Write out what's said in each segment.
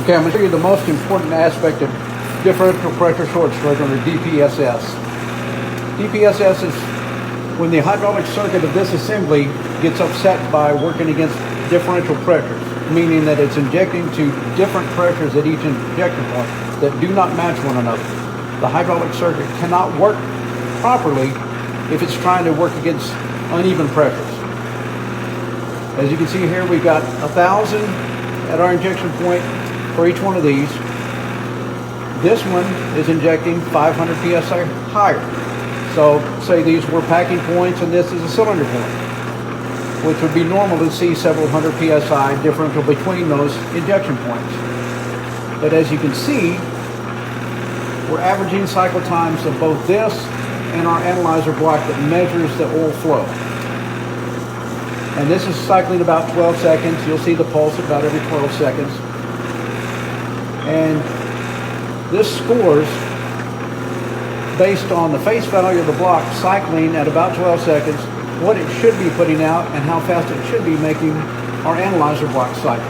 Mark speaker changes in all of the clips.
Speaker 1: Okay, I'm going to show you the most important aspect of differential pressure short circuit, or DPSS. DPSS is when the hydraulic circuit of this assembly gets upset by working against differential pressures, meaning that it's injecting to different pressures at each injection point that do not match one another. The hydraulic circuit cannot work properly if it's trying to work against uneven pressures. As you can see here, we've got 1,000 at our injection point for each one of these. This one is injecting 500 psi higher. So say these were packing points and this is a cylinder point, which would be normal to see several hundred psi differential between those injection points. But as you can see, we're averaging cycle times of both this and our analyzer block that measures the oil flow. And this is cycling about 12 seconds. You'll see the pulse about every 12 seconds. And this scores based on the face value of the block cycling at about 12 seconds, what it should be putting out and how fast it should be making our analyzer block cycle.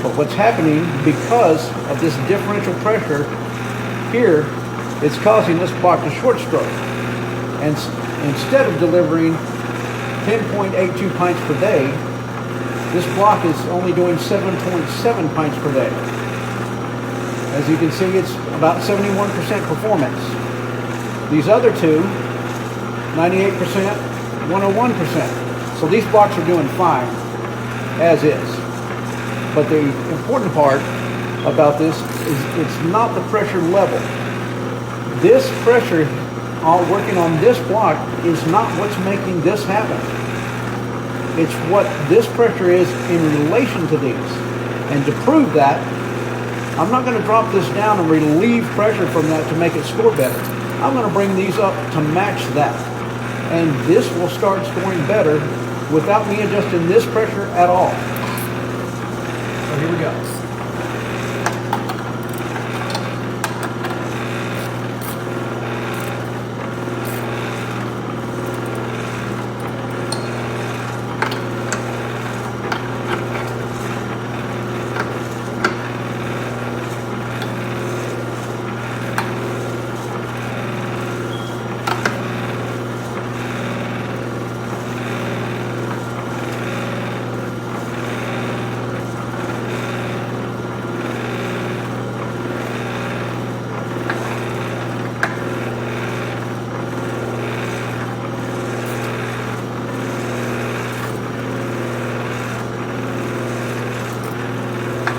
Speaker 1: But what's happening, because of this differential pressure here, it's causing this block to short stroke. And instead of delivering 10.82 pints per day, this block is only doing 7.7 pints per day. As you can see, it's about 71% performance. These other two, 98%, 101%. So these blocks are doing fine, as is. But the important part about this is it's not the pressure level. This pressure, all working on this block, is not what's making this happen. It's what this pressure is in relation to these. And to prove that, I'm not going to drop this down and relieve pressure from that to make it score better. I'm going to bring these up to match that. And this will start scoring better without me adjusting this pressure at all. So here we go.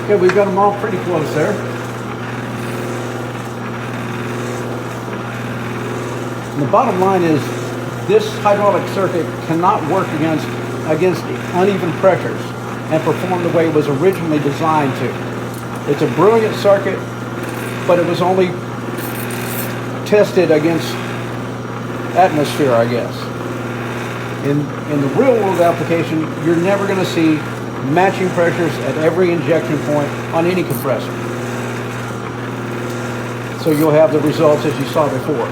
Speaker 1: Okay, we've got them all pretty close there. And the bottom line is this hydraulic circuit cannot work against uneven pressures and perform the way it was originally designed to. It's a brilliant circuit, but it was only tested against atmosphere, I guess. In the real world application, you're never going to see matching pressures at every injection point on any compressor. So you'll have the results as you saw before.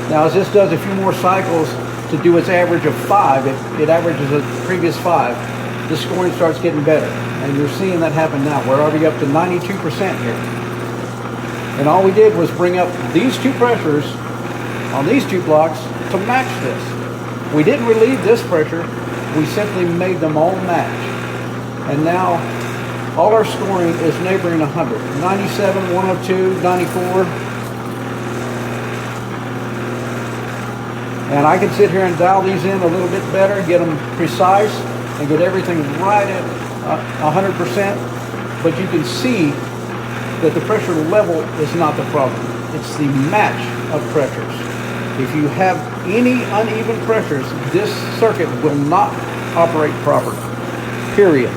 Speaker 1: Now, as this does a few more cycles to do its average of 5, it averages a previous 5, the scoring starts getting better. And you're seeing that happen now. We're already up to 92% here. And all we did was bring up these two pressures on these two blocks to match this. We didn't relieve this pressure, we simply made them all match. And now all our scoring is neighboring 100. 97, 102, 94. And I can sit here and dial these in a little bit better, get them precise, and get everything right at 100%. But you can see that the pressure level is not the problem. It's the match of pressures. If you have any uneven pressures, this circuit will not operate properly. Period.